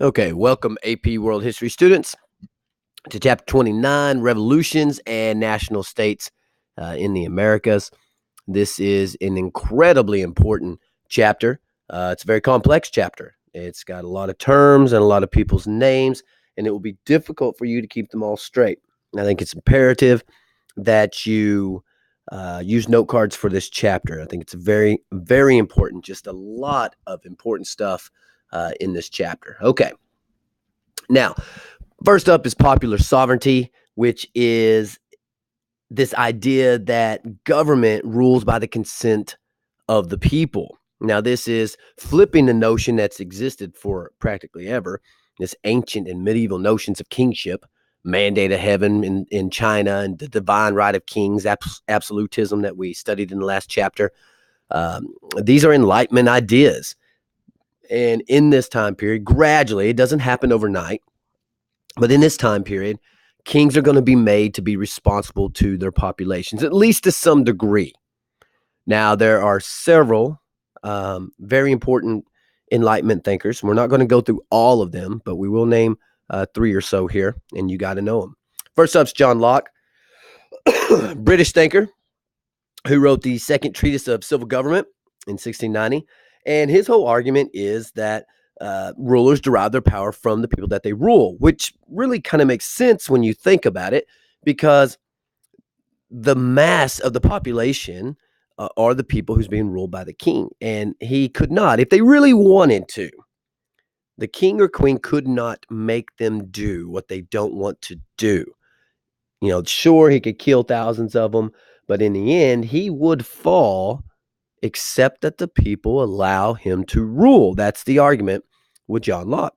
Okay, welcome AP World History students to Chapter 29, Revolutions and National States in the Americas. This is an incredibly important chapter. It's a very complex chapter. It's got a lot of terms and a lot of people's names, and it will be difficult for you to keep them all straight. I think it's imperative that you use note cards for this chapter. I think it's very, very important. Just a lot of important stuff in this chapter. Okay. Now, first up is popular sovereignty, which is this idea that government rules by the consent of the people. Now, this is flipping the notion that's existed for practically ever, this ancient and medieval notions of kingship, mandate of heaven in China, and the divine right of kings, absolutism that we studied in the last chapter. These are Enlightenment ideas. And in this time period, gradually, it doesn't happen overnight, but in this time period, kings are going to be made to be responsible to their populations, at least to some degree. Now, there are several very important Enlightenment thinkers. We're not going to go through all of them, but we will name three or so here, and you got to know them. First up is John Locke, British thinker who wrote the Second Treatise of Civil Government in 1690. And his whole argument is that rulers derive their power from the people that they rule, which really kind of makes sense when you think about it, because the mass of the population are the people who's being ruled by the king. And he could not, if they really wanted to, the king or queen could not make them do what they don't want to do. You know, sure, he could kill thousands of them, but in the end, he would fall except that the people allow him to rule. That's the argument with John Locke.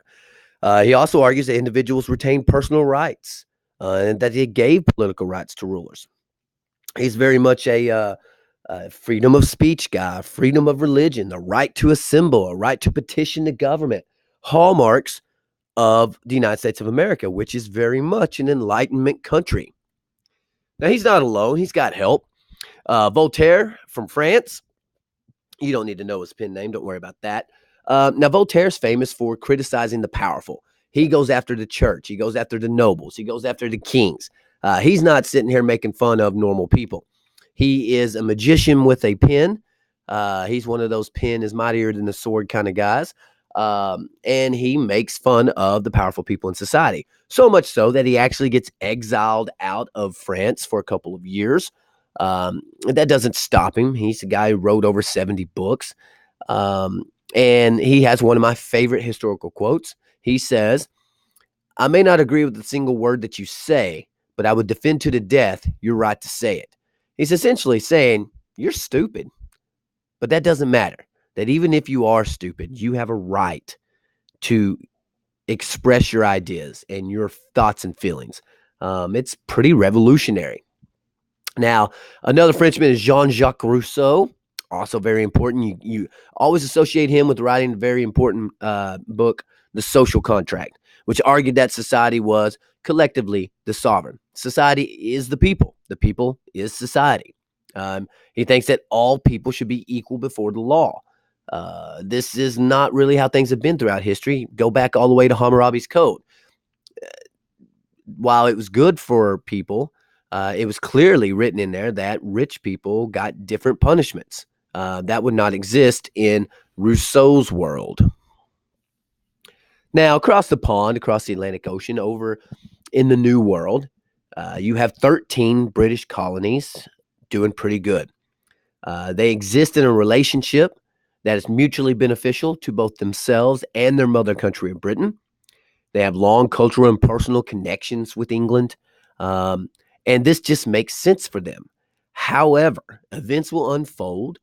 He also argues that individuals retain personal rights and that he gave political rights to rulers. He's very much a freedom of speech guy, freedom of religion, the right to assemble, a right to petition the government, hallmarks of the United States of America, which is very much an Enlightenment country. Now, he's not alone. He's got help. Voltaire from France. You don't need to know his pen name. Don't worry about that. Now, Voltaire's famous for criticizing the powerful. He goes after the church. He goes after the nobles. He goes after the kings. He's not sitting here making fun of normal people. He is a magician with a pen. He's one of those pen is mightier than the sword kind of guys. And he makes fun of the powerful people in society. So much so that he actually gets exiled out of France for a couple of years. That doesn't stop him. He's a guy who wrote over 70 books. And he has one of my favorite historical quotes. He says, "I may not agree with a single word that you say, but I would defend to the death your right to say it." He's essentially saying, you're stupid, but that doesn't matter. That even if you are stupid, you have a right to express your ideas and your thoughts and feelings. It's pretty revolutionary. Now, another Frenchman is Jean-Jacques Rousseau, also very important. You always associate him with writing a very important book, The Social Contract, which argued that society was collectively the sovereign. Society is the people. The people is society. He thinks that all people should be equal before the law. This is not really how things have been throughout history. Go back all the way to Hammurabi's Code. While it was good for people, it was clearly written in there that rich people got different punishments. That would not exist in Rousseau's world. Now, across the pond, across the Atlantic Ocean, over in the New World, you have 13 British colonies doing pretty good. They exist in a relationship that is mutually beneficial to both themselves and their mother country of Britain. They have long cultural and personal connections with England, and this just makes sense for them. However, events will unfold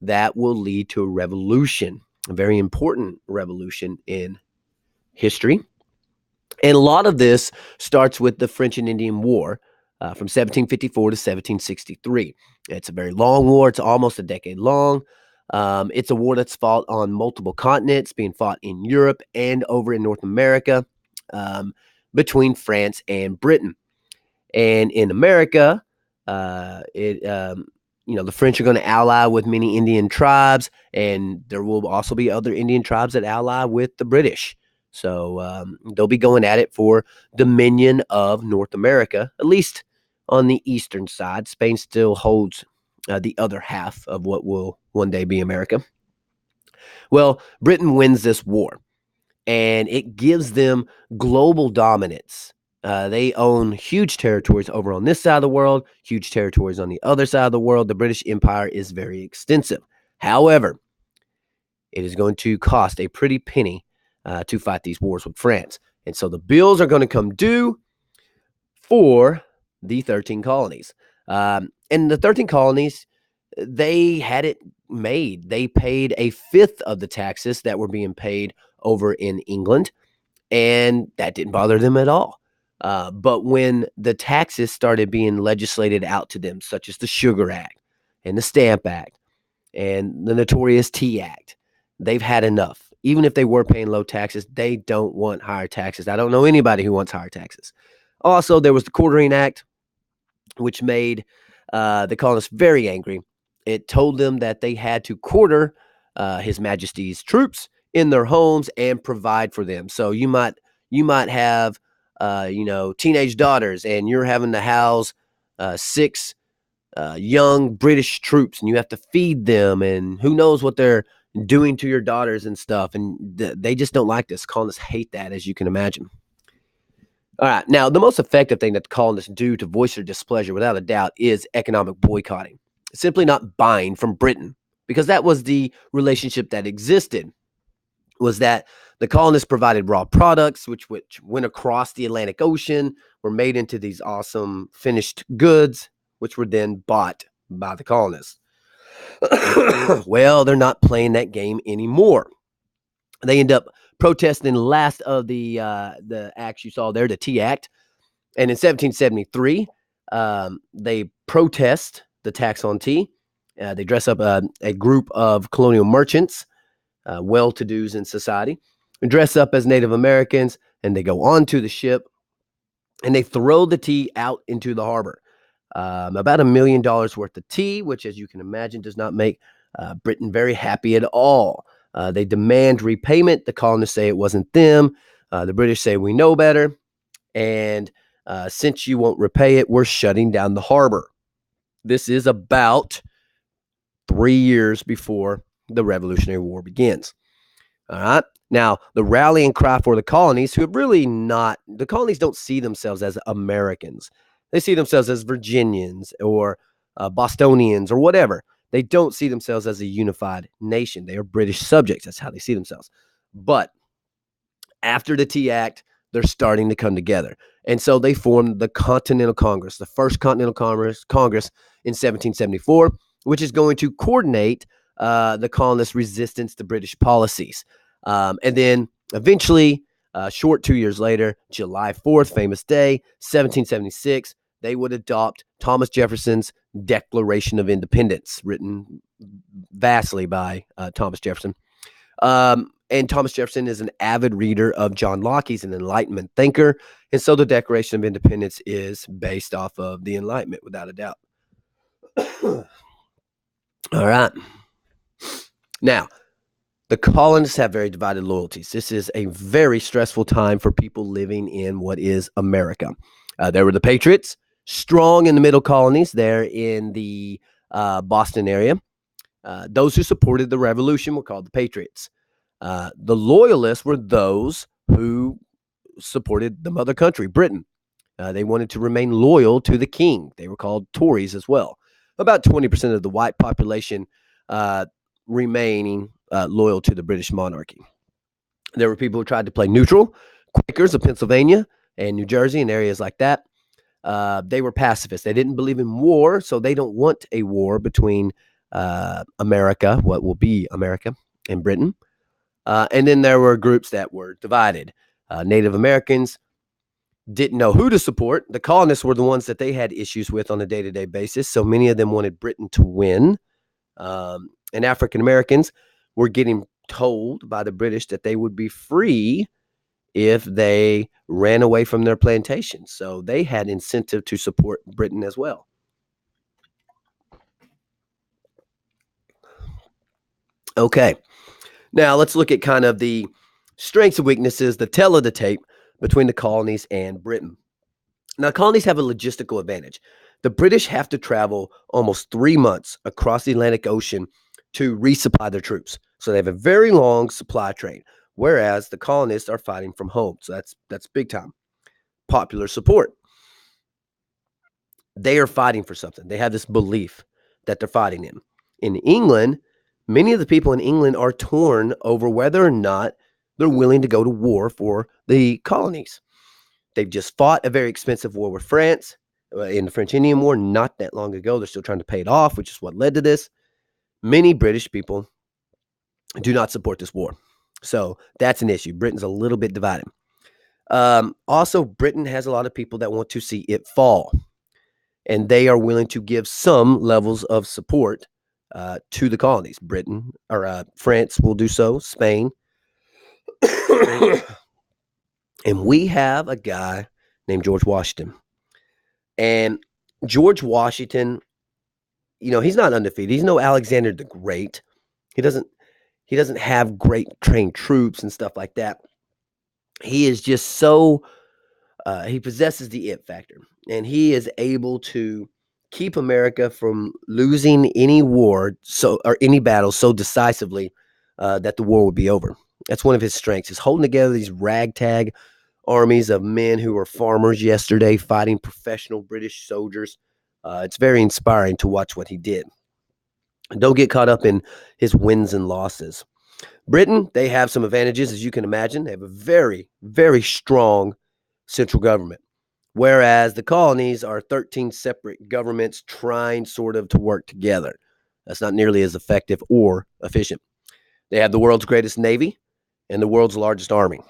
that will lead to a revolution, a very important revolution in history. And a lot of this starts with the French and Indian War from 1754 to 1763. It's a very long war. It's almost a decade long. It's a war that's fought on multiple continents, being fought in Europe and over in North America between France and Britain. And in America, the French are going to ally with many Indian tribes, and there will also be other Indian tribes that ally with the British. So they'll be going at it for dominion of North America, at least on the eastern side. Spain still holds the other half of what will one day be America. Well, Britain wins this war, and it gives them global dominance. They own huge territories over on this side of the world, huge territories on the other side of the world. The British Empire is very extensive. However, it is going to cost a pretty penny to fight these wars with France. And so the bills are going to come due for the 13 colonies. And the 13 colonies, they had it made. They paid a fifth of the taxes that were being paid over in England, and that didn't bother them at all. But when the taxes started being legislated out to them, such as the Sugar Act and the Stamp Act and the notorious Tea Act, they've had enough. Even if they were paying low taxes, they don't want higher taxes. I don't know anybody who wants higher taxes. Also, there was the Quartering Act, which made the colonists very angry. It told them that they had to quarter His Majesty's troops in their homes and provide for them. So you might have teenage daughters, and you're having to house six young British troops, and you have to feed them, and who knows what they're doing to your daughters and stuff. And they just don't like this. Colonists hate that, as you can imagine. All right. Now, the most effective thing that the colonists do to voice their displeasure, without a doubt, is economic boycotting. Simply not buying from Britain, because that was the relationship that existed, was that the colonists provided raw products, which went across the Atlantic Ocean, were made into these awesome finished goods, which were then bought by the colonists. Well, they're not playing that game anymore. They end up protesting the last of the acts you saw there, the Tea Act. And in 1773, they protest the tax on tea. They dress up a group of colonial merchants, well-to-dos in society, dress up as Native Americans, and they go onto the ship, and they throw the tea out into the harbor. About $1 million worth of tea, which, as you can imagine, does not make Britain very happy at all. They demand repayment. The colonists say it wasn't them. The British say we know better. And since you won't repay it, we're shutting down the harbor. This is about 3 years before the Revolutionary War begins. All right. Now, the rallying cry for the colonies, who have really not, the colonies don't see themselves as Americans. They see themselves as Virginians or Bostonians or whatever. They don't see themselves as a unified nation. They are British subjects. That's how they see themselves. But after the Tea Act, they're starting to come together. And so they formed the Continental Congress, the first Continental Congress in 1774, which is going to coordinate the colonists' resistance to British policies. And then eventually, short 2 years later, July 4th, famous day, 1776, they would adopt Thomas Jefferson's Declaration of Independence, written vastly by Thomas Jefferson. And Thomas Jefferson is an avid reader of John Locke. He's an Enlightenment thinker. And so the Declaration of Independence is based off of the Enlightenment, without a doubt. All right. Now, the colonists have very divided loyalties. This is a very stressful time for people living in what is America. There were the Patriots, strong in the middle colonies there in the Boston area. Those who supported the revolution were called the Patriots. The Loyalists were those who supported the mother country, Britain. They wanted to remain loyal to the king. They were called Tories as well. About 20% of the white population remaining loyal to the British monarchy. There were people who tried to play neutral, Quakers of Pennsylvania and New Jersey and areas like that. They were pacifists. They didn't believe in war, so they don't want a war between America, what will be America, and Britain. And then there were groups that were divided. Native Americans didn't know who to support. The colonists were the ones that they had issues with on a day-to-day basis, so many of them wanted Britain to win. And African Americans were getting told by the British that they would be free if they ran away from their plantations. So they had incentive to support Britain as well. Okay. Now let's look at kind of the Strengths and weaknesses, the tale of the tape between the colonies and Britain. Now, colonies have a logistical advantage. The British have to travel almost 3 months across the Atlantic Ocean to resupply their troops. So they have a very long supply train, whereas the colonists are fighting from home. So that's big time. Popular support. They are fighting for something. They have this belief that they're fighting in. In England, many of the people in England are torn over whether or not they're willing to go to war for the colonies. They've just fought a very expensive war with France in the French Indian War not that long ago. They're still trying to pay it off, which is what led to this. Many British people do not support this war. So that's an issue. Britain's a little bit divided. Also, Britain has a lot of people that want to see it fall, and they are willing to give some levels of support to the colonies. Britain or France will do so, Spain. And we have a guy named George Washington. And George Washington, he's not undefeated. He's no Alexander the Great. He doesn't have great trained troops and stuff like that. He is just so he possesses the it factor, and he is able to keep America from losing any war or any battle so decisively that the war would be over. That's one of his strengths, is holding together these ragtag armies of men who were farmers yesterday fighting professional British soldiers. It's very inspiring to watch what he did. Don't get caught up in his wins and losses. Britain, they have some advantages, as you can imagine. They have a very, very strong central government, whereas the colonies are 13 separate governments trying sort of to work together. That's not nearly as effective or efficient. They have the world's greatest navy and the world's largest army.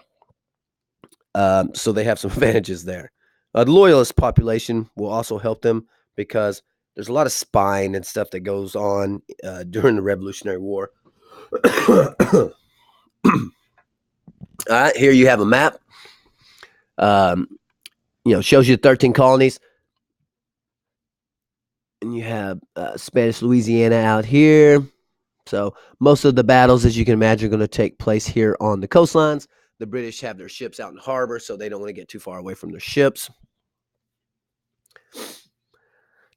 So they have some advantages there. The loyalist population will also help them because there's a lot of spying and stuff that goes on during the Revolutionary War. All right, here you have a map. Shows you 13 colonies. And you have Spanish Louisiana out here. So most of the battles, as you can imagine, are going to take place here on the coastlines. The British have their ships out in harbor, so they don't want to get too far away from their ships.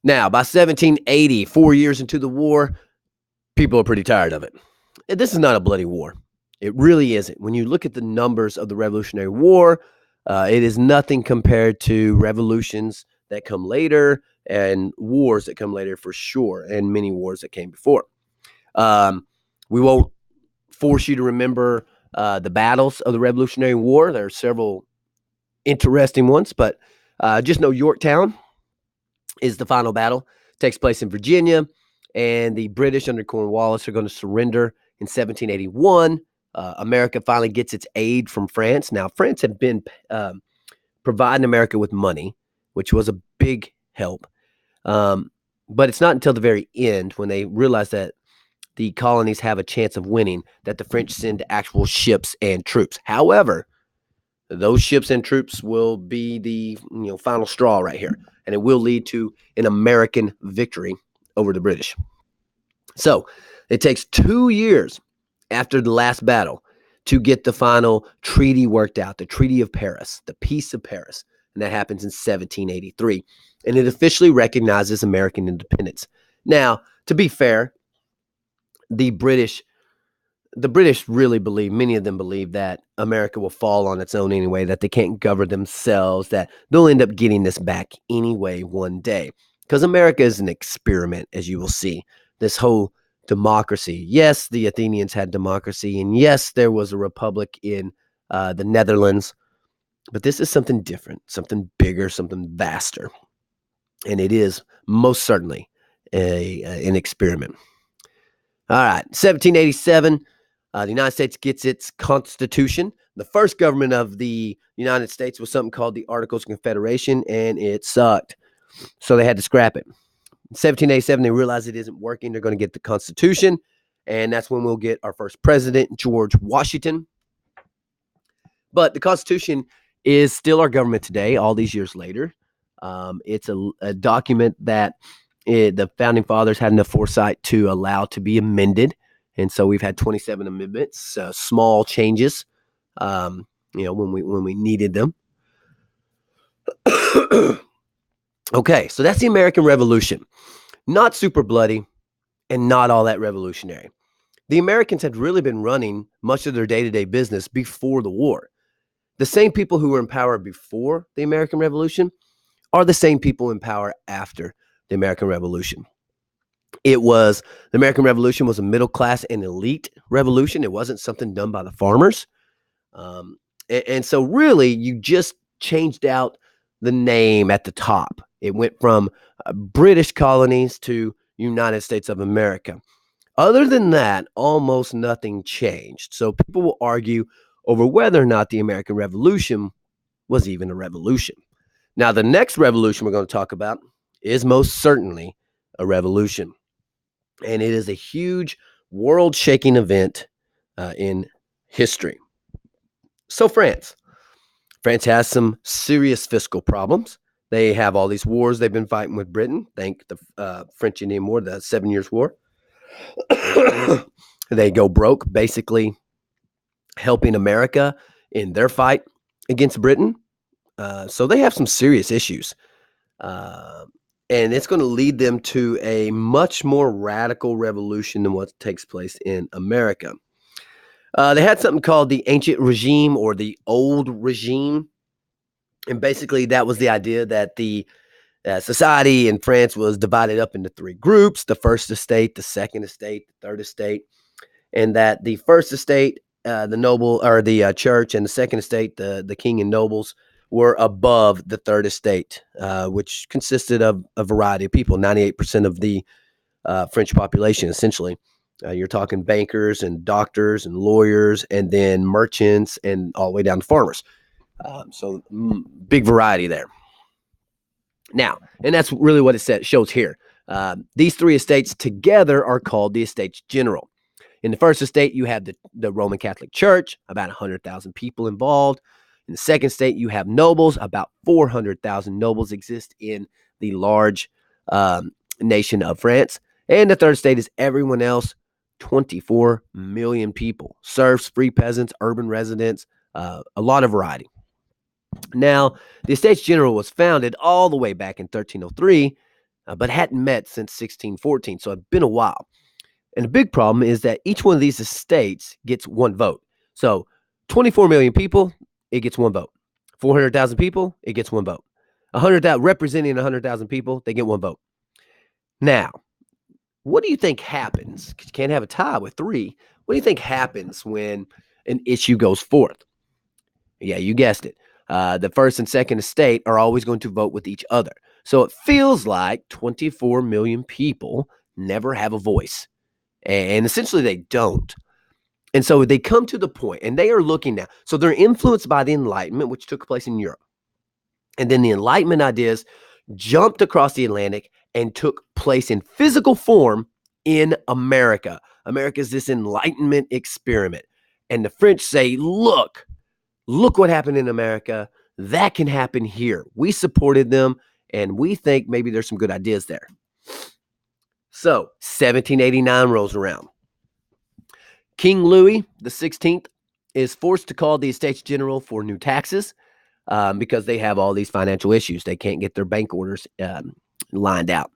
Now, by 1780, 4 years into the war, people are pretty tired of it. This is not a bloody war. It really isn't. When you look at the numbers of the Revolutionary War, it is nothing compared to revolutions that come later and wars that come later for sure, and many wars that came before. We won't force you to remember the battles of the Revolutionary War. There are several interesting ones, but just know Yorktown is the final battle. It takes place in Virginia, and the British under Cornwallis are going to surrender in 1781. America finally gets its aid from France. Now, France had been providing America with money, which was a big help. But it's not until the very end, when they realize that the colonies have a chance of winning, that the French send actual ships and troops. However, those ships and troops will be the final straw right here, and it will lead to an American victory over the British. So it takes 2 years after the last battle to get the final treaty worked out, the Treaty of Paris, the Peace of Paris, and that happens in 1783, and it officially recognizes American independence. Now, to be fair, the British really believe, many of them believe, that America will fall on its own anyway, that they can't govern themselves, that they'll end up getting this back anyway one day. Because America is an experiment, as you will see. This whole democracy. Yes, the Athenians had democracy, and yes, there was a republic in the Netherlands, but this is something different, something bigger, something vaster. And it is most certainly an experiment. All right, 1787, the United States gets its Constitution. The first government of the United States was something called the Articles of Confederation, and it sucked. So they had to scrap it. In 1787, they realized it isn't working. They're going to get the Constitution, and that's when we'll get our first president, George Washington. But the Constitution is still our government today, all these years later. It's a document that the Founding Fathers had enough foresight to allow to be amended. And so we've had 27 amendments, small changes when we needed them. Okay, so that's the American Revolution. Not super bloody and not all that revolutionary. The Americans had really been running much of their day-to-day business before the war. The same people who were in power before the American Revolution are the same people in power after the American Revolution. The American Revolution was a middle class and elite revolution. It wasn't something done by the farmers. And so really you just changed out the name at the top. It went from British colonies to United States of America. Other than that, almost nothing changed. So people will argue over whether or not the American Revolution was even a revolution. Now, the next revolution we're going to talk about is most certainly a revolution. And it is a huge world-shaking event in history. So France has some serious fiscal problems. They have all these wars they've been fighting with Britain. Thank the French Indian War, the 7 Years' War. They go broke, basically helping America in their fight against Britain. So they have some serious issues. And it's going to lead them to a much more radical revolution than what takes place in America. They had something called the ancient regime or the old regime. And basically that was the idea that the society in France was divided up into three groups: the first estate, the second estate, the third estate. And that the first estate, the noble or the church, and the second estate, the king and nobles, were above the third estate, which consisted of a variety of people. 98% of the French population, essentially. You're talking bankers and doctors and lawyers, and then merchants, and all the way down to farmers. So big variety there. Now, and that's really what it shows here. These three estates together are called the Estates General. In the first estate, you have the Roman Catholic Church, about 100,000 people involved. In the second estate, you have nobles. About 400,000 nobles exist in the large nation of France. And the third estate is everyone else, 24 million people. Serfs, free peasants, urban residents, a lot of variety. Now, the Estates General was founded all the way back in 1303, but hadn't met since 1614, so it's been a while. And the big problem is that each one of these estates gets one vote. So 24 million people, it gets one vote. 400,000 people, it gets one vote. 100,000 representing 100,000 people, they get one vote. Now, what do you think happens? You can't have a tie with three. What do you think happens when an issue goes forth? Yeah, you guessed it. The first and second estate are always going to vote with each other. So it feels like 24 million people never have a voice. And essentially they don't. And so they come to the point, and they are looking now. So they're influenced by the Enlightenment, which took place in Europe. And then the Enlightenment ideas jumped across the Atlantic and took place in physical form in America. America is this Enlightenment experiment. And the French say, look what happened in America. That can happen here. We supported them, and we think maybe there's some good ideas there. So 1789 rolls around. King Louis XVI is forced to call the Estates General for new taxes because they have all these financial issues. They can't get their bank orders lined out.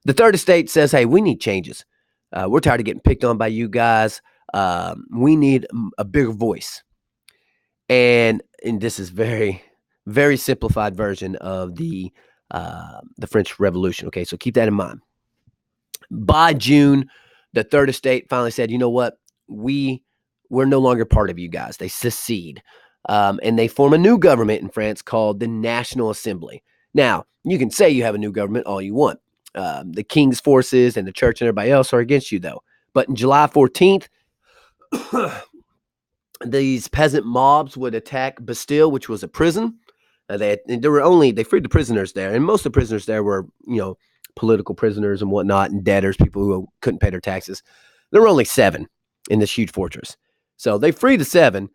The third estate says, hey, we need changes. We're tired of getting picked on by you guys. We need a bigger voice. And this is very, very simplified version of the French Revolution. Okay, so keep that in mind. By June, the third estate finally said, you know what? We're no longer part of you guys. They secede. And they form a new government in France called the National Assembly. Now, you can say you have a new government all you want. The king's forces and the church and everybody else are against you, though. But in July 14th, these peasant mobs would attack Bastille, which was a prison. They freed the prisoners there, and most of the prisoners there were, political prisoners and whatnot, and debtors, people who couldn't pay their taxes. There were only 7 in this huge fortress. So they freed the 7.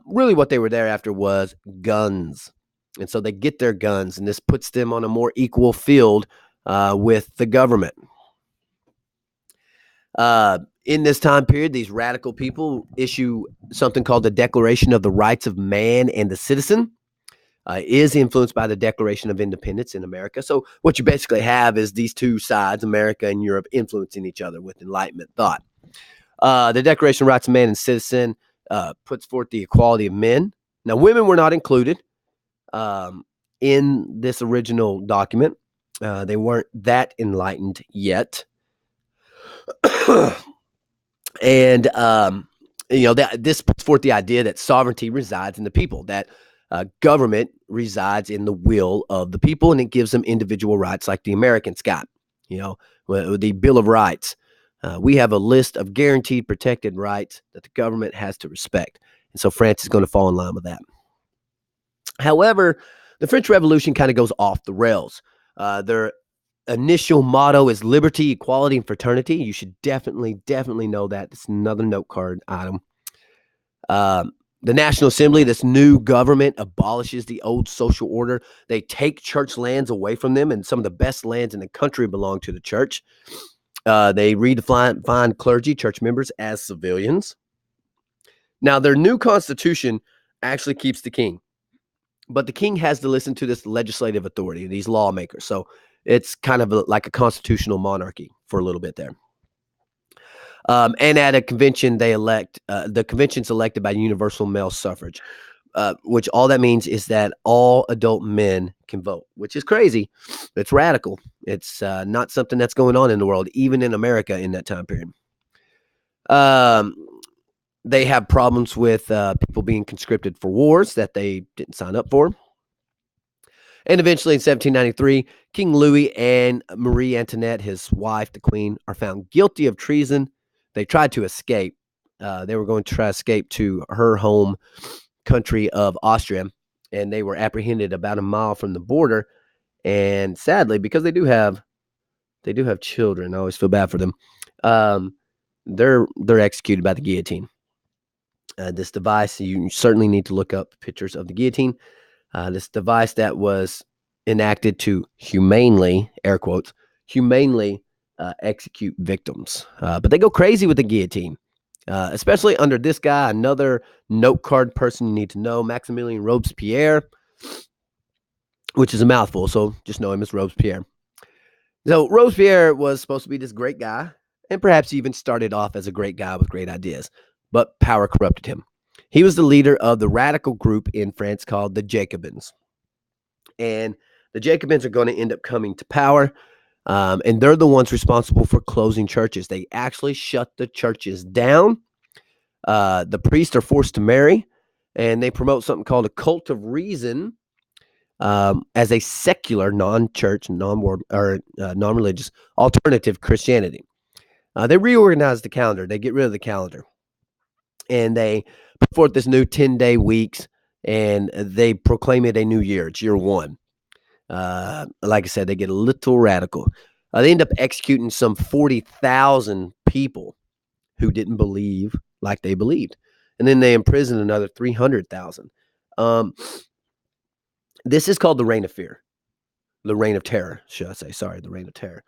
Really what they were there after was guns. And so they get their guns, and this puts them on a more equal field with the government. In this time period, these radical people issue something called the Declaration of the Rights of Man and the Citizen. Is influenced by the Declaration of Independence in America. So what you basically have is these two sides, America and Europe, influencing each other with Enlightenment thought. The Declaration of Rights of Man and Citizen puts forth the equality of men. Now, women were not included in this original document. They weren't that enlightened yet. And this puts forth the idea that sovereignty resides in the people, that government resides in the will of the people, and it gives them individual rights like the Americans got. The Bill of Rights. We have a list of guaranteed protected rights that the government has to respect. And so France is going to fall in line with that. However, the French Revolution kind of goes off the rails. Their initial motto is liberty, equality, and fraternity. You should definitely know that. It's another note card item. The National Assembly, this new government, abolishes the old social order. They take church lands away from them, and some of the best lands in the country belong to the church. They redefine clergy, church members, as civilians. Now, their new constitution actually keeps the king, but the king has to listen to this legislative authority, these lawmakers. So it's kind of like a constitutional monarchy for a little bit there. And at a convention, the convention's elected by universal male suffrage, which all that means is that all adult men can vote, which is crazy. It's radical. It's not something that's going on in the world, even in America in that time period. They have problems with people being conscripted for wars that they didn't sign up for. And eventually in 1793, King Louis and Marie Antoinette, his wife, the queen, are found guilty of treason. They tried to escape. They were going to try to escape to her home country of Austria, and they were apprehended about a mile from the border. And sadly, because they do have children, I always feel bad for them. They're executed by the guillotine. This device, you certainly need to look up pictures of the guillotine. This device that was enacted to humanely, air quotes, humanely execute victims. But they go crazy with the guillotine, especially under this guy, another note card person you need to know, Maximilien Robespierre, which is a mouthful, so just know him as Robespierre. So Robespierre was supposed to be this great guy, and perhaps even started off as a great guy with great ideas, but power corrupted him. He was the leader of the radical group in France called the Jacobins. And the Jacobins are going to end up coming to power, and they're the ones responsible for closing churches. They actually shut the churches down. The priests are forced to marry, and they promote something called a cult of reason as a secular, non-church, non-religious alternative Christianity. They reorganize the calendar. They get rid of the calendar. And they put forth this new 10-day weeks, and they proclaim it a new year. It's year one. Like I said, they get a little radical. They end up executing some 40,000 people who didn't believe like they believed. And then they imprison another 300,000. This is called the Reign of Fear. The Reign of Terror, should I say. Sorry, the Reign of Terror.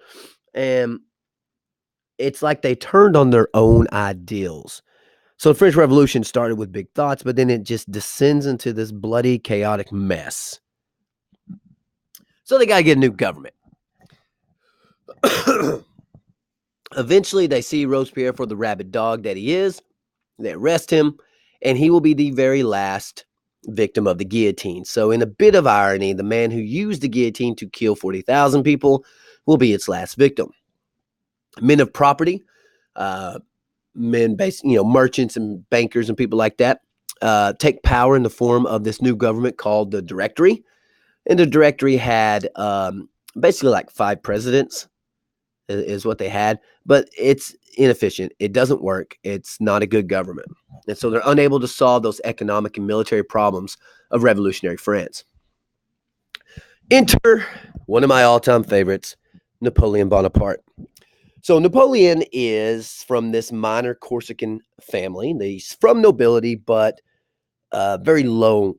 And it's like they turned on their own ideals. So the French Revolution started with big thoughts, but then it just descends into this bloody, chaotic mess. So they got to get a new government. Eventually, they see Robespierre for the rabid dog that he is. They arrest him, and he will be the very last victim of the guillotine. So in a bit of irony, the man who used the guillotine to kill 40,000 people will be its last victim. Men of property, merchants and bankers and people like that, take power in the form of this new government called the Directory. And the Directory had basically like 5 presidents is what they had, but it's inefficient. It doesn't work. It's not a good government. And so they're unable to solve those economic and military problems of revolutionary France. Enter one of my all-time favorites, Napoleon Bonaparte. So Napoleon is from this minor Corsican family. He's from nobility, but very low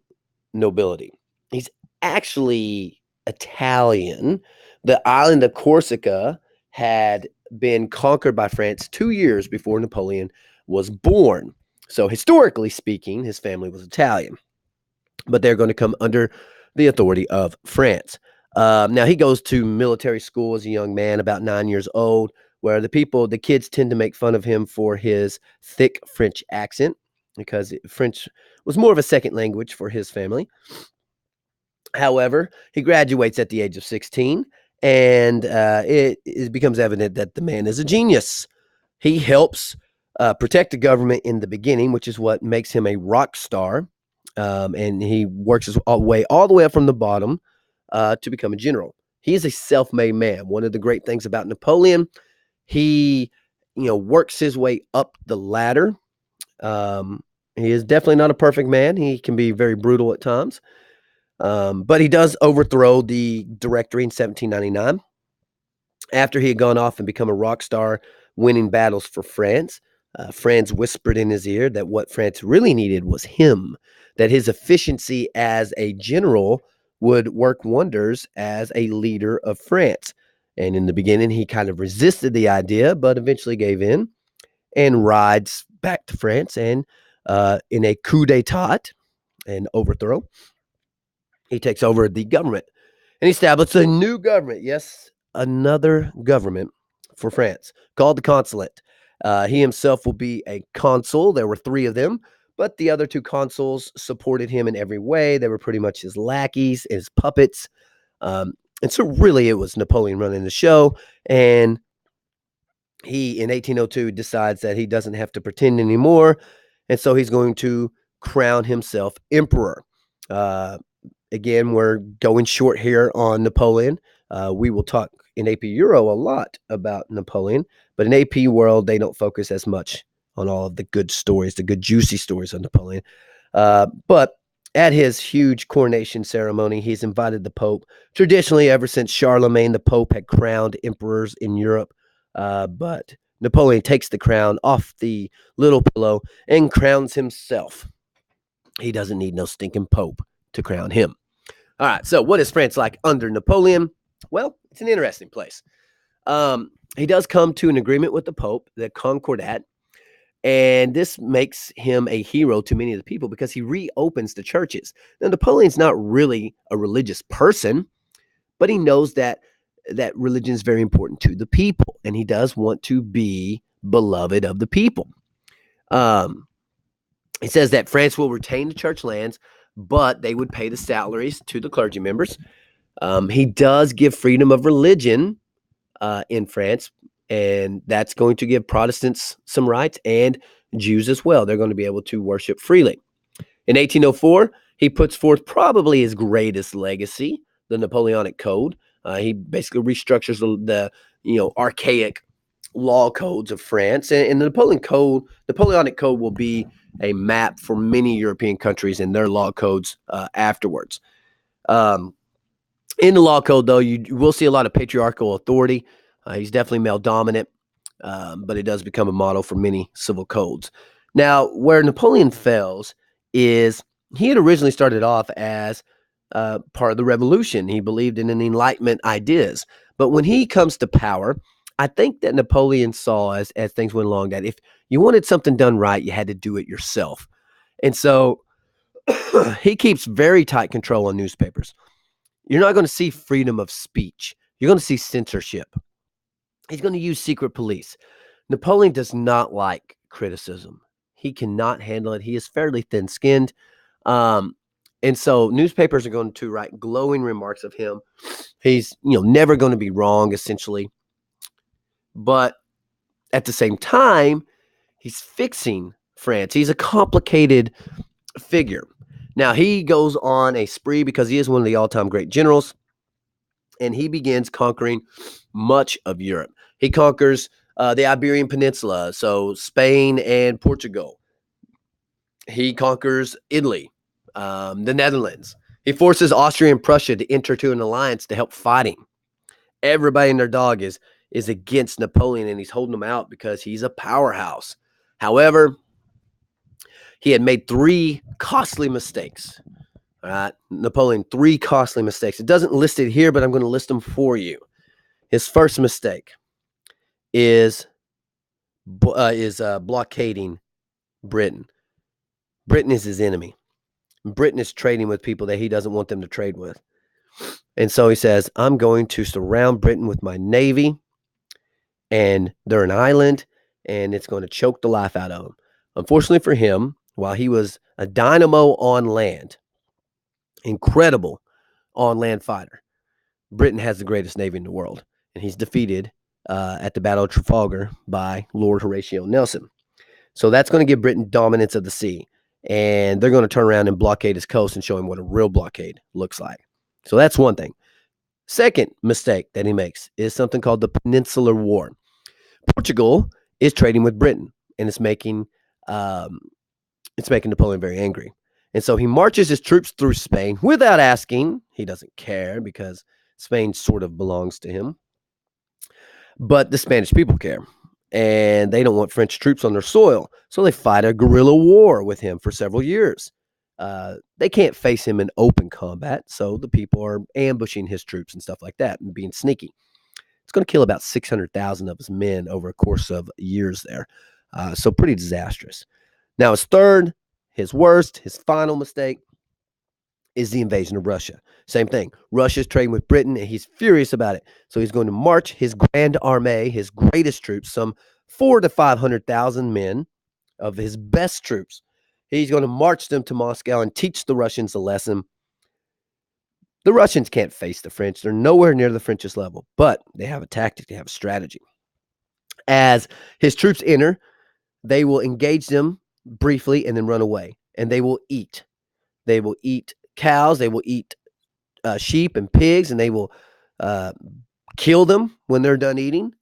nobility. He's actually Italian. The island of Corsica had been conquered by France 2 years before Napoleon was born. So historically speaking, his family was Italian, but they're going to come under the authority of France. Now he goes to military school as a young man, about 9 years old, where the kids tend to make fun of him for his thick French accent because French was more of a second language for his family. However, he graduates at the age of 16, and it becomes evident that the man is a genius. He helps protect the government in the beginning, which is what makes him a rock star. And he works his way all the way up from the bottom to become a general. He is a self-made man. One of the great things about Napoleon, he works his way up the ladder. He is definitely not a perfect man. He can be very brutal at times. But he does overthrow the Directory in 1799 after he had gone off and become a rock star, winning battles for France. France whispered in his ear that what France really needed was him, that his efficiency as a general would work wonders as a leader of France. And in the beginning, he kind of resisted the idea, but eventually gave in and rides back to France. And in a coup d'etat, an overthrow, he takes over the government and establishes a new government. Yes, another government for France called the Consulate. He himself will be a consul. There were 3 of them, but the other 2 consuls supported him in every way. They were pretty much his lackeys, his puppets. And so really it was Napoleon running the show. And he, in 1802, decides that he doesn't have to pretend anymore. And so he's going to crown himself emperor. Again, we're going short here on Napoleon. We will talk in AP Euro a lot about Napoleon, but in AP World, they don't focus as much on all of the good stories, the good juicy stories of Napoleon. But at his huge coronation ceremony, he's invited the Pope. Traditionally, ever since Charlemagne, the Pope had crowned emperors in Europe, but Napoleon takes the crown off the little pillow and crowns himself. He doesn't need no stinking Pope to crown him. All right, so what is France like under Napoleon? Well, it's an interesting place. He does come to an agreement with the Pope, the Concordat, and this makes him a hero to many of the people because he reopens the churches. Now, Napoleon's not really a religious person, but he knows that religion is very important to the people, and he does want to be beloved of the people. He says that France will retain the church lands, but they would pay the salaries to the clergy members. He does give freedom of religion in France, and that's going to give Protestants some rights and Jews as well. They're going to be able to worship freely. In 1804, he puts forth probably his greatest legacy, the Napoleonic Code. He basically restructures the archaic law codes of France, and the Napoleonic Code will be a map for many European countries and their law codes afterwards. In the law code, though, you will see a lot of patriarchal authority. He's definitely male dominant, but it does become a model for many civil codes. Now, where Napoleon fails is he had originally started off as part of the revolution. He believed in an Enlightenment ideas. But when he comes to power, I think that Napoleon saw as things went along that if you wanted something done right, you had to do it yourself. And so he keeps very tight control on newspapers. You're not going to see freedom of speech. You're going to see censorship. He's going to use secret police. Napoleon does not like criticism. He cannot handle it. He is fairly thin-skinned. And so newspapers are going to write glowing remarks of him. He's, never going to be wrong, essentially. But at the same time, he's fixing France. He's a complicated figure. Now, he goes on a spree because he is one of the all-time great generals, and he begins conquering much of Europe. He conquers the Iberian Peninsula, so Spain and Portugal. He conquers Italy, the Netherlands. He forces Austria and Prussia to enter into an alliance to help fighting. Everybody and their dog is against Napoleon, and he's holding them out because he's a powerhouse. However, he had made 3 costly mistakes. All right, Napoleon, 3 costly mistakes. It doesn't list it here, but I'm going to list them for you. His first mistake is blockading Britain. Britain is his enemy. Britain is trading with people that he doesn't want them to trade with. And so he says, I'm going to surround Britain with my navy, and they're an island, and it's going to choke the life out of them. Unfortunately for him, while he was a dynamo on land, incredible on land fighter, Britain has the greatest navy in the world, and he's defeated at the Battle of Trafalgar by Lord Horatio Nelson. So that's going to give Britain dominance of the sea, and they're going to turn around and blockade his coast and show him what a real blockade looks like. So that's one thing. Second mistake that he makes is something called the Peninsular War. Portugal is trading with Britain, and it's making Napoleon very angry. And so he marches his troops through Spain without asking. He doesn't care because Spain sort of belongs to him. But the Spanish people care, and they don't want French troops on their soil. So they fight a guerrilla war with him for several years. They can't face him in open combat, so the people are ambushing his troops and stuff like that and being sneaky. It's going to kill about 600,000 of his men over a course of years there. So pretty disastrous. Now, his third, his worst, his final mistake is the invasion of Russia. Same thing. Russia's trading with Britain, and he's furious about it. So he's going to march his Grand Armée, his greatest troops, some 400,000 to 500,000 men of his best troops. He's going to march them to Moscow and teach the Russians a lesson. The Russians can't face the French. They're nowhere near the French's level, but they have a tactic, they have a strategy. As his troops enter, they will engage them briefly and then run away, and they will eat. They will eat cows, they will eat sheep and pigs, and they will kill them when they're done eating,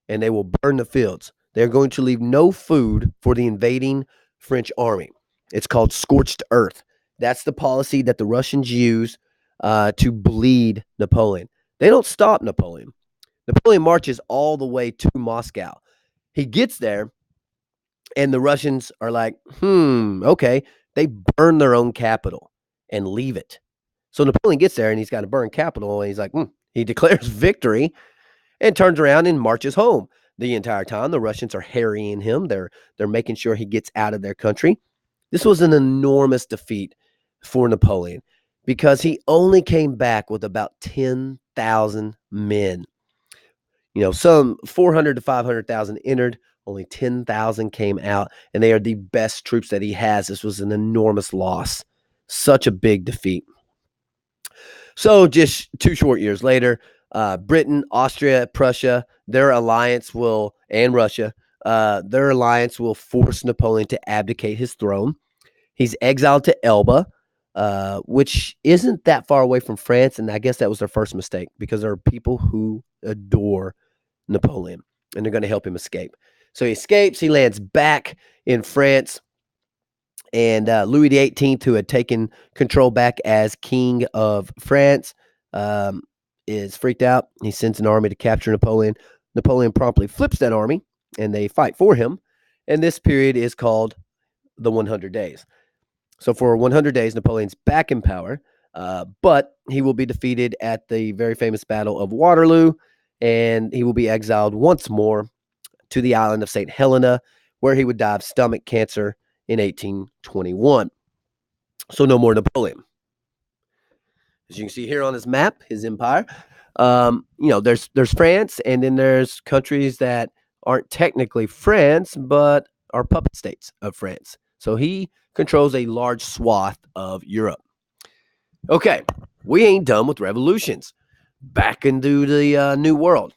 and they will burn the fields. They're going to leave no food for the invading French army. It's called scorched earth. That's the policy that the Russians use to bleed Napoleon. They don't stop Napoleon. Napoleon marches all the way to Moscow. He gets there, and the Russians are like, okay. They burn their own capital and leave it. So Napoleon gets there, and he's got to burn capital, and he's like, he declares victory and turns around and marches home. The entire time, the Russians are harrying him. They're making sure he gets out of their country. This was an enormous defeat for Napoleon because he only came back with about 10,000 men. Some 400 to 500,000 entered, only 10,000 came out, and they are the best troops that he has. This was an enormous loss, such a big defeat. So just 2 short years later, Britain, Austria, Prussia, and Russia, their alliance will force Napoleon to abdicate his throne. He's exiled to Elba, which isn't that far away from France, and I guess that was their first mistake because there are people who adore Napoleon, and they're going to help him escape. So he escapes, he lands back in France, and Louis XVIII, who had taken control back as King of France, is freaked out. He sends an army to capture Napoleon. Napoleon promptly flips that army, and they fight for him, and this period is called the 100 Days. So for 100 days, Napoleon's back in power, but he will be defeated at the very famous Battle of Waterloo, and he will be exiled once more to the island of St. Helena, where he would die of stomach cancer in 1821. So no more Napoleon. As you can see here on his map, his empire, there's France, and then there's countries that aren't technically France, but are puppet states of France. So he controls a large swath of Europe. Okay, we ain't done with revolutions. Back into the New World.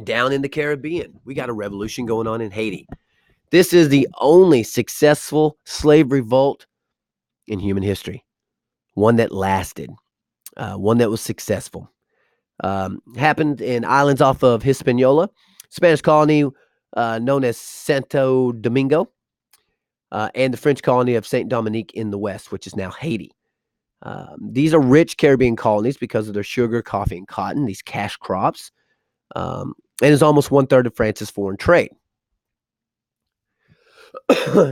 Down in the Caribbean, we got a revolution going on in Haiti. This is the only successful slave revolt in human history. One that lasted. One that was successful. Happened in islands off of Hispaniola, Spanish colony known as Santo Domingo, and the French colony of Saint Dominique in the west, which is now Haiti. These are rich Caribbean colonies because of their sugar, coffee, and cotton, these cash crops, and is almost 1/3 of France's foreign trade.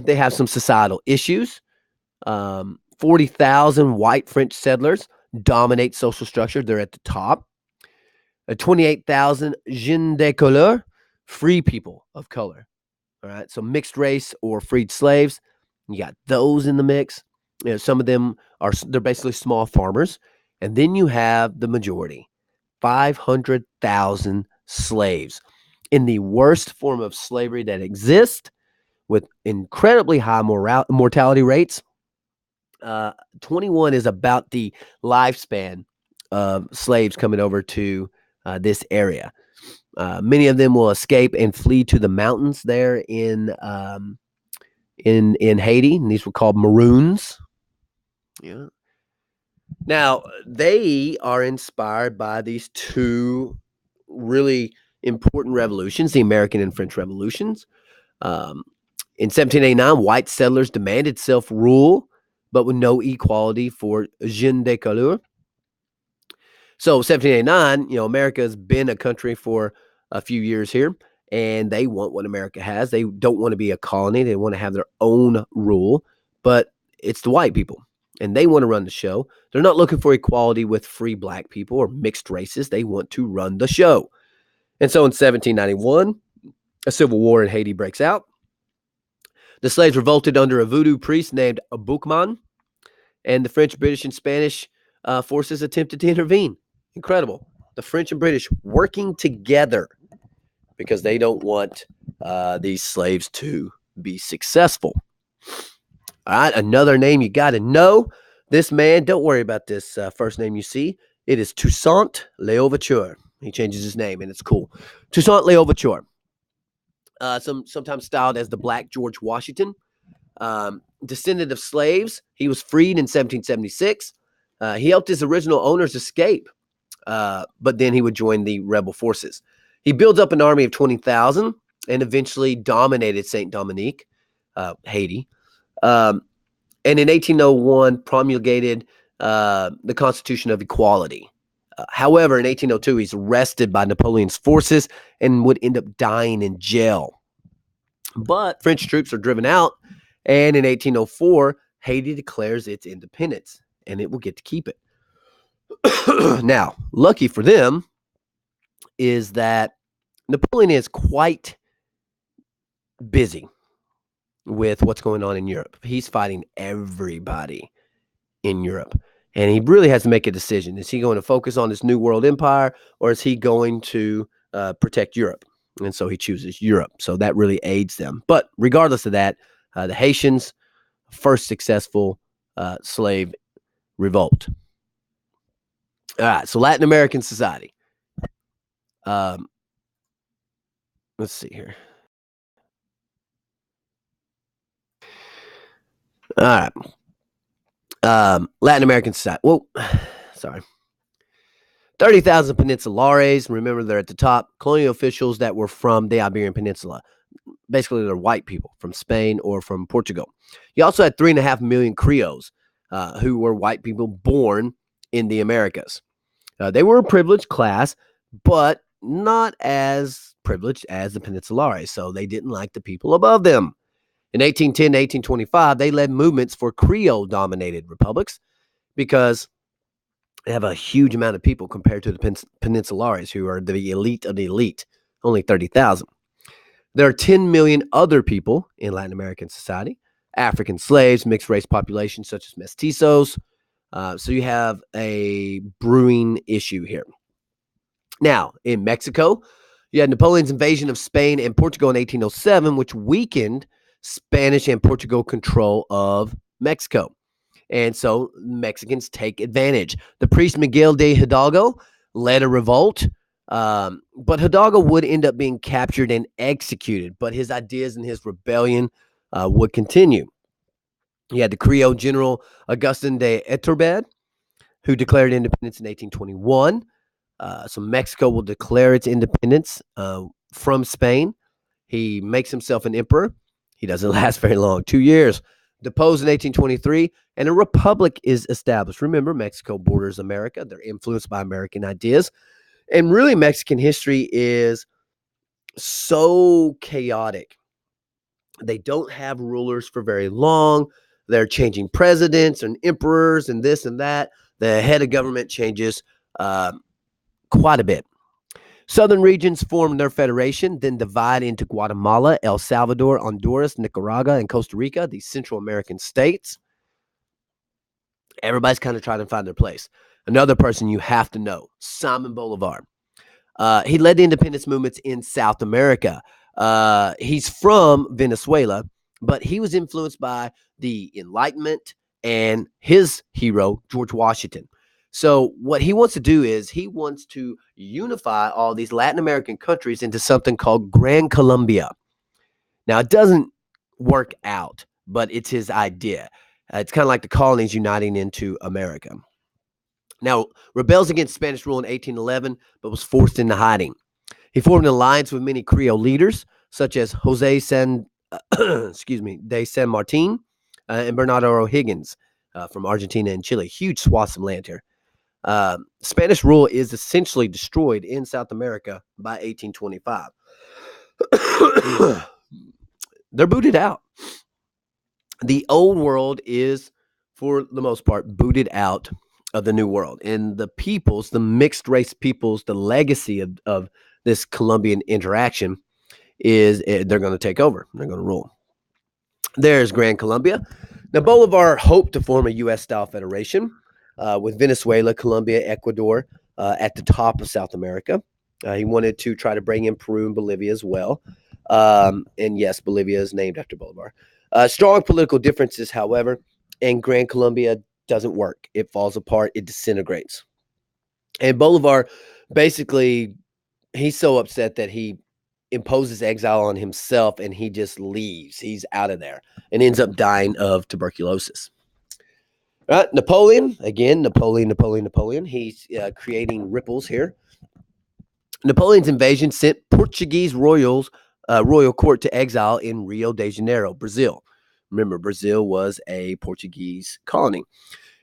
They have some societal issues. 40,000 white French settlers dominate social structure. They're at the top. 28,000 jeunes de couleur, free people of color. All right. So mixed race or freed slaves, you got those in the mix. Some of them they're basically small farmers. And then you have the majority, 500,000 slaves in the worst form of slavery that exists with incredibly high mortality rates. 21 is about the lifespan of slaves coming over to this area. Many of them will escape and flee to the mountains there in Haiti, and these were called Maroons. Yeah. Now they are inspired by these two really important revolutions, the American and French revolutions. Um, in 1789, white settlers demanded self-rule, but with no equality for gens de couleur. So 1789, America's been a country for a few years here, and they want what America has. They don't want to be a colony. They want to have their own rule, but it's the white people, and they want to run the show. They're not looking for equality with free black people or mixed races. They want to run the show. And so in 1791, a civil war in Haiti breaks out. The slaves revolted under a voodoo priest named Boukman, and the French, British, and Spanish forces attempted to intervene. Incredible. The French and British working together because they don't want these slaves to be successful. All right, another name you got to know. This man, don't worry about this first name you see. It is Toussaint L'Ouverture. He changes his name, and it's cool. Toussaint L'Ouverture. Sometimes styled as the Black George Washington. Descendant of slaves. He was freed in 1776. He helped his original owners escape, but then he would join the rebel forces. He built up an army of 20,000 and eventually dominated Saint Dominique, Haiti. And in 1801, promulgated the Constitution of Equality. However, in 1802, he's arrested by Napoleon's forces and would end up dying in jail. But French troops are driven out, and in 1804, Haiti declares its independence, and it will get to keep it. Now, lucky for them is that Napoleon is quite busy with what's going on in Europe. He's fighting everybody in Europe. And he really has to make a decision. Is he going to focus on this new world empire, or is he going to protect Europe? And so he chooses Europe. So that really aids them. But regardless of that, the Haitians, first successful slave revolt. All right, so Latin American society. Let's see here. All right. Latin American society. Whoa, sorry. 30,000 Peninsulares. Remember, they're at the top. Colonial officials that were from the Iberian Peninsula. Basically, they're white people from Spain or from Portugal. You also had 3.5 million Creoles, who were white people born in the Americas. They were a privileged class, but not as privileged as the Peninsulares, so they didn't like the people above them. In 1810 to 1825, they led movements for Creole-dominated republics because they have a huge amount of people compared to the Peninsulares, who are the elite of the elite, only 30,000. There are 10 million other people in Latin American society, African slaves, mixed race populations such as mestizos. So you have a brewing issue here. Now, in Mexico, you had Napoleon's invasion of Spain and Portugal in 1807, which weakened Spanish and Portugal control of Mexico. And so Mexicans take advantage. The priest Miguel de Hidalgo led a revolt, but Hidalgo would end up being captured and executed, but his ideas and his rebellion would continue. You had the Creole general Augustin de Iturbide, who declared independence in 1821. So Mexico will declare its independence from Spain. He makes himself an emperor. He doesn't last very long, 2 years. Deposed in 1823, and a republic is established. Remember, Mexico borders America. They're influenced by American ideas. And really, Mexican history is so chaotic. They don't have rulers for very long. They're changing presidents and emperors and this and that. The head of government changes quite a bit. Southern regions formed their federation, then divide into Guatemala, El Salvador, Honduras, Nicaragua, and Costa Rica, these Central American states. Everybody's kind of trying to find their place. Another person you have to know, Simon Bolivar. He led the independence movements in South America. He's from Venezuela, but he was influenced by the Enlightenment and his hero, George Washington. So what he wants to do is he wants to unify all these Latin American countries into something called Gran Colombia. Now, it doesn't work out, but it's his idea. It's kind of like the colonies uniting into America. Now, rebels against Spanish rule in 1811, but was forced into hiding. He formed an alliance with many Creole leaders, such as Jose de San Martin and Bernardo O'Higgins from Argentina and Chile. Huge swaths of land here. Spanish rule is essentially destroyed in South America by 1825. They're booted out. The old world is, for the most part, booted out of the new world. And the peoples, the mixed race peoples, the legacy of this Colombian interaction is they're going to take over. They're going to rule. There's Gran Colombia. Now, Bolivar hoped to form a U.S.-style federation with Venezuela, Colombia, Ecuador at the top of South America. He wanted to try to bring in Peru and Bolivia as well. And yes, Bolivia is named after Bolivar. Strong political differences, however, and Gran Colombia doesn't work. It falls apart. It disintegrates. And Bolivar, basically, he's so upset that he imposes exile on himself and he just leaves. He's out of there and ends up dying of tuberculosis. Napoleon, again, Napoleon. He's creating ripples here. Napoleon's invasion sent Portuguese royal court to exile in Rio de Janeiro, Brazil. Remember, Brazil was a Portuguese colony.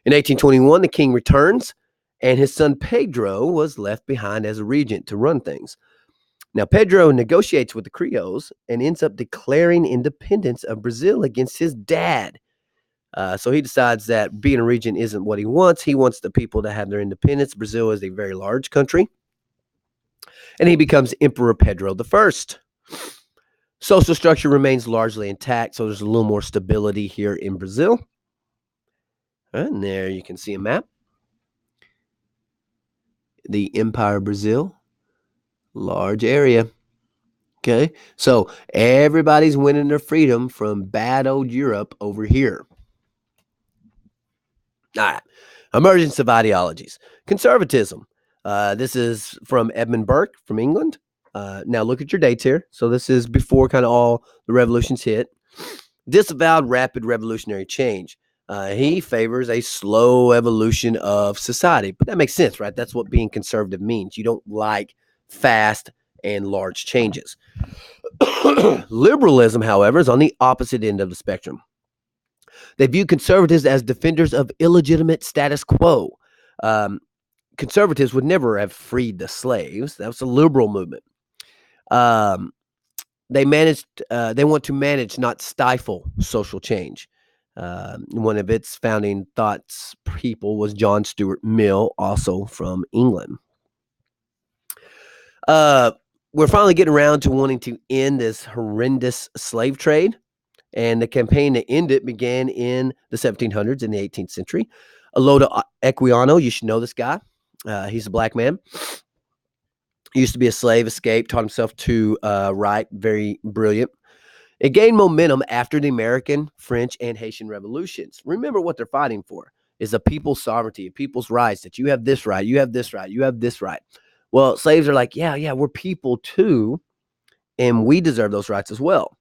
In 1821, the king returns, and his son Pedro was left behind as a regent to run things. Now, Pedro negotiates with the Creoles and ends up declaring independence of Brazil against his dad. So he decides that being a regent isn't what he wants. He wants the people to have their independence. Brazil is a very large country. And he becomes Emperor Pedro I. Social structure remains largely intact, so there's a little more stability here in Brazil. And there you can see a map. The Empire of Brazil, large area. Okay, so everybody's winning their freedom from bad old Europe over here. All right, emergence of ideologies. Conservatism. This is from Edmund Burke from England. Now look at your dates here. So this is before kind of all the revolutions hit. Disavowed rapid revolutionary change. He favors a slow evolution of society. But that makes sense, right? That's what being conservative means. You don't like fast and large changes. Liberalism, however, is on the opposite end of the spectrum. They view conservatives as defenders of illegitimate status quo. Conservatives would never have freed the slaves. That was a liberal movement. They want to manage, not stifle social change. One of its founding thoughts people was John Stuart Mill, also from England. We're finally getting around to wanting to end this horrendous slave trade. And the campaign to end it began in the 1700s, in the 18th century. Alodo Equiano, you should know this guy. He's a black man. He used to be a slave, escaped, taught himself to write, very brilliant. It gained momentum after the American, French, and Haitian revolutions. Remember what they're fighting for is a people's sovereignty, a people's rights, that you have this right, you have this right, you have this right. Well, slaves are like, yeah, we're people too, and we deserve those rights as well.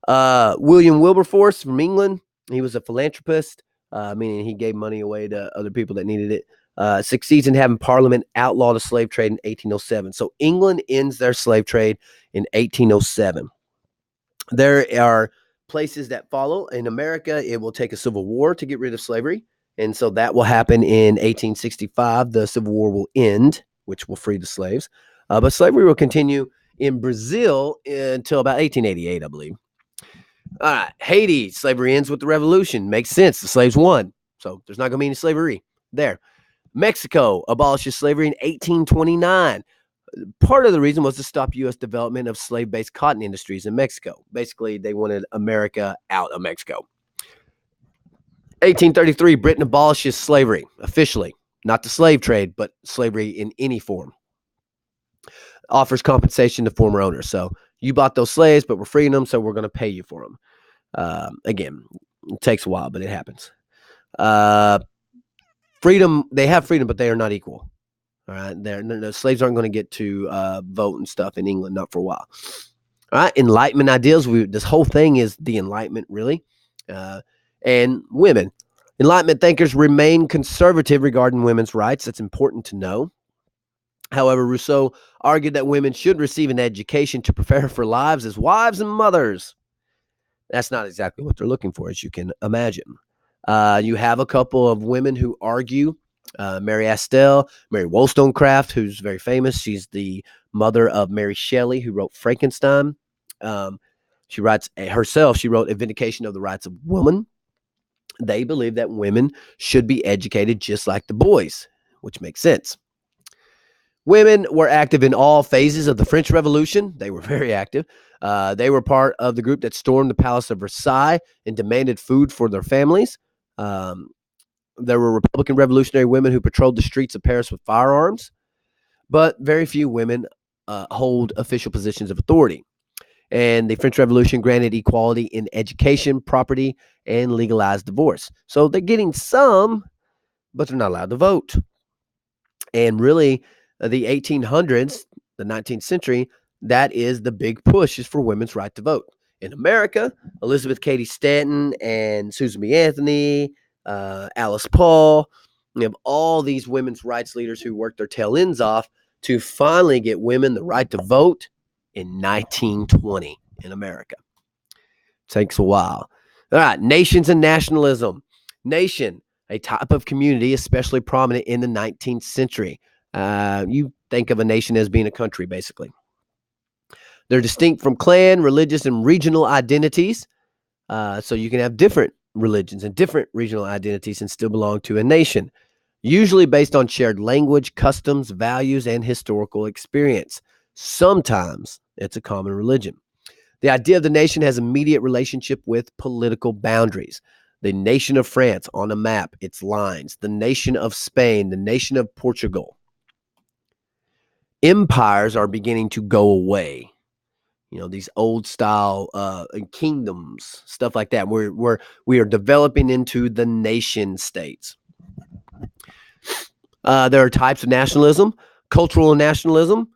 William Wilberforce from England, he was a philanthropist, meaning he gave money away to other people that needed it. Succeeds in having Parliament outlaw the slave trade in 1807. So England ends their slave trade in 1807. There are places that follow. In America, it will take a civil war to get rid of slavery. And so that will happen in 1865. The Civil War will end, which will free the slaves. But slavery will continue in Brazil until about 1888, I believe. All right, Haiti, slavery ends with the revolution. Makes sense. The slaves won. So there's not going to be any slavery there. Mexico abolishes slavery in 1829. Part of the reason was to stop U.S. development of slave-based cotton industries in Mexico. Basically, they wanted America out of Mexico. 1833, Britain abolishes slavery officially, not the slave trade, but slavery in any form. Offers compensation to former owners. So you bought those slaves, but we're freeing them, so we're going to pay you for them. Again, it takes a while, but it happens. Freedom, they have freedom, but they are not equal. All right, the slaves aren't going to get to vote and stuff in England, not for a while. All right, Enlightenment ideals. This whole thing is the Enlightenment, really. And women. Enlightenment thinkers remain conservative regarding women's rights. That's important to know. However, Rousseau argued that women should receive an education to prepare for lives as wives and mothers. That's not exactly what they're looking for, as you can imagine. You have a couple of women who argue. Mary Astell, Mary Wollstonecraft, who's very famous. She's the mother of Mary Shelley, who wrote Frankenstein. She writes herself, she wrote A Vindication of the Rights of Woman. They believe that women should be educated just like the boys, which makes sense. Women were active in all phases of the French Revolution. They were very active. They were part of the group that stormed the Palace of Versailles and demanded food for their families. There were Republican revolutionary women who patrolled the streets of Paris with firearms, but very few women hold official positions of authority. And the French Revolution granted equality in education, property, and legalized divorce. So they're getting some, but they're not allowed to vote. And really, the 1800s, the 19th century, that is the big push is for women's right to vote. In America, Elizabeth Cady Stanton and Susan B. Anthony, Alice Paul, we have all these women's rights leaders who worked their tail ends off to finally get women the right to vote in 1920 in America. Takes a while. All right, nations and nationalism. Nation, a type of community especially prominent in the 19th century. You think of a nation as being a country, basically. They're distinct from clan, religious, and regional identities. So you can have different religions and different regional identities and still belong to a nation, usually based on shared language, customs, values, and historical experience. Sometimes it's a common religion. The idea of the nation has immediate relationship with political boundaries. The nation of France on a map, its lines. The nation of Spain, the nation of Portugal. Empires are beginning to go away. You know, these old style kingdoms, stuff like that. We are developing into the nation states. There are types of nationalism, cultural nationalism,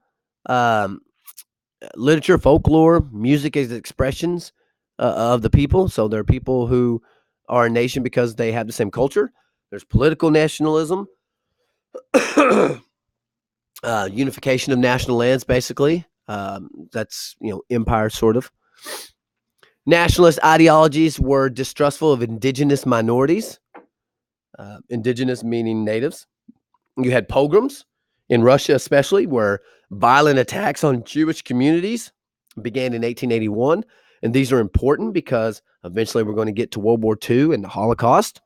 literature, folklore, music as expressions of the people. So there are people who are a nation because they have the same culture. There's political nationalism, unification of national lands, basically. That's, empire sort of. Nationalist ideologies were distrustful of indigenous minorities. Indigenous meaning natives. You had pogroms in Russia, especially, where violent attacks on Jewish communities began in 1881. And these are important because eventually we're going to get to World War II and the Holocaust.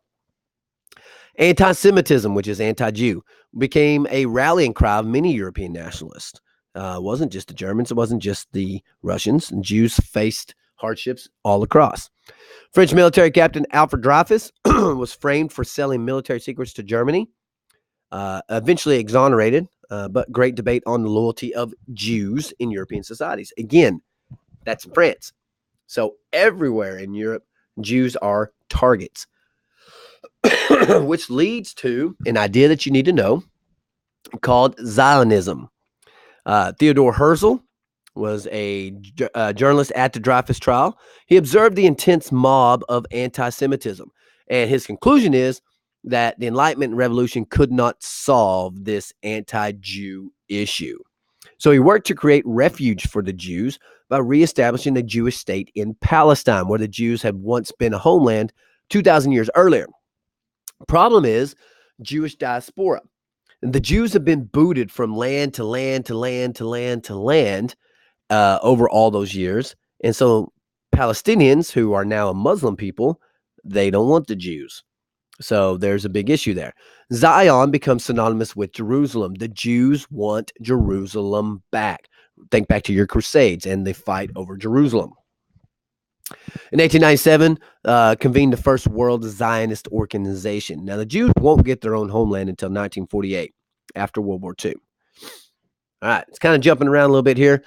Anti-Semitism, which is anti-Jew, became a rallying cry of many European nationalists. It wasn't just the Germans. It wasn't just the Russians. And Jews faced hardships all across. French military captain Alfred Dreyfus was framed for selling military secrets to Germany. Eventually exonerated, but great debate on the loyalty of Jews in European societies. Again, that's France. So everywhere in Europe, Jews are targets, which leads to an idea that you need to know called Zionism. Theodore Herzl was a journalist at the Dreyfus trial. He observed the intense mob of anti-Semitism, and his conclusion is that the Enlightenment and Revolution could not solve this anti-Jew issue. So he worked to create refuge for the Jews by reestablishing the Jewish state in Palestine, where the Jews had once been a homeland 2,000 years earlier. Problem is Jewish diaspora. And the Jews have been booted from land to land to land to land to land over all those years. And so Palestinians, who are now a Muslim people, they don't want the Jews. So there's a big issue there. Zion becomes synonymous with Jerusalem. The Jews want Jerusalem back. Think back to your Crusades and the fight over Jerusalem. In 1897, convened the First World Zionist Organization. Now, the Jews won't get their own homeland until 1948, after World War II. All right, it's kind of jumping around a little bit here.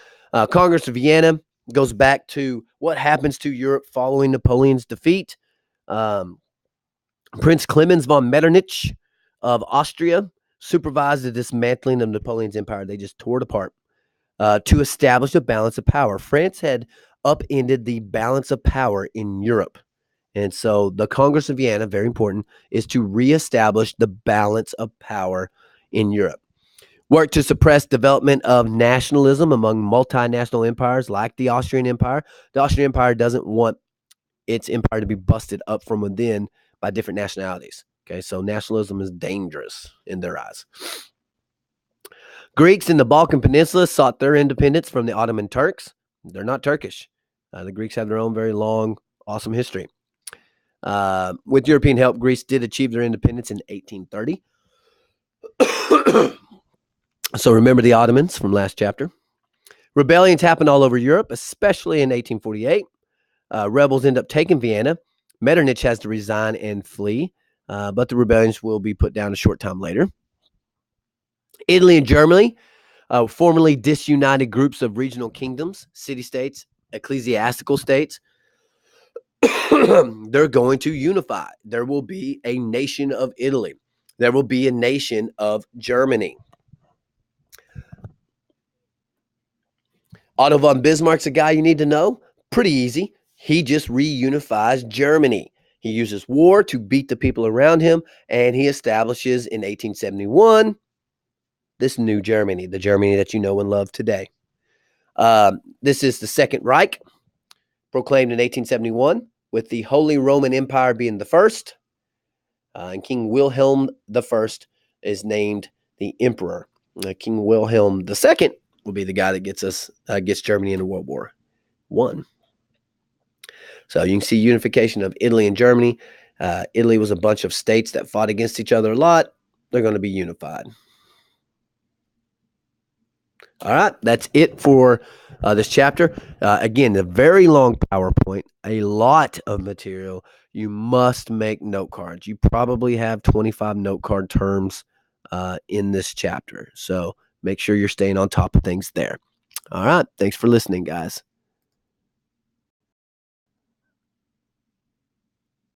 Congress of Vienna goes back to what happens to Europe following Napoleon's defeat. Prince Clemens von Metternich of Austria supervised the dismantling of Napoleon's empire. They just tore it apart to establish a balance of power. France had upended the balance of power in Europe. And so the Congress of Vienna, very important, is to reestablish the balance of power in Europe. Work to suppress development of nationalism among multinational empires like the Austrian Empire. The Austrian Empire doesn't want its empire to be busted up from within by different nationalities. Okay, so nationalism is dangerous in their eyes. Greeks in the Balkan Peninsula sought their independence from the Ottoman Turks. They're not Turkish. The Greeks have their own very long, awesome history. With European help, Greece did achieve their independence in 1830. So remember the Ottomans from last chapter. Rebellions happened all over Europe, especially in 1848. Rebels end up taking Vienna. Metternich has to resign and flee, but the rebellions will be put down a short time later. Italy and Germany, formerly disunited groups of regional kingdoms, city-states, ecclesiastical states, they're going to unify. There will be a nation of Italy. There will be a nation of Germany. Otto von Bismarck's a guy you need to know. Pretty easy. He just reunifies Germany. He uses war to beat the people around him, and he establishes in 1871 this new Germany, the Germany that you know and love today. This is the Second Reich, proclaimed in 1871, with the Holy Roman Empire being the first, and King Wilhelm I is named the emperor. King Wilhelm II will be the guy that gets Germany into World War I. So you can see unification of Italy and Germany. Italy was a bunch of states that fought against each other a lot. They're going to be unified. All right, that's it for this chapter. Again, a very long PowerPoint, a lot of material. You must make note cards. You probably have 25 note card terms in this chapter. So make sure you're staying on top of things there. All right, thanks for listening, guys.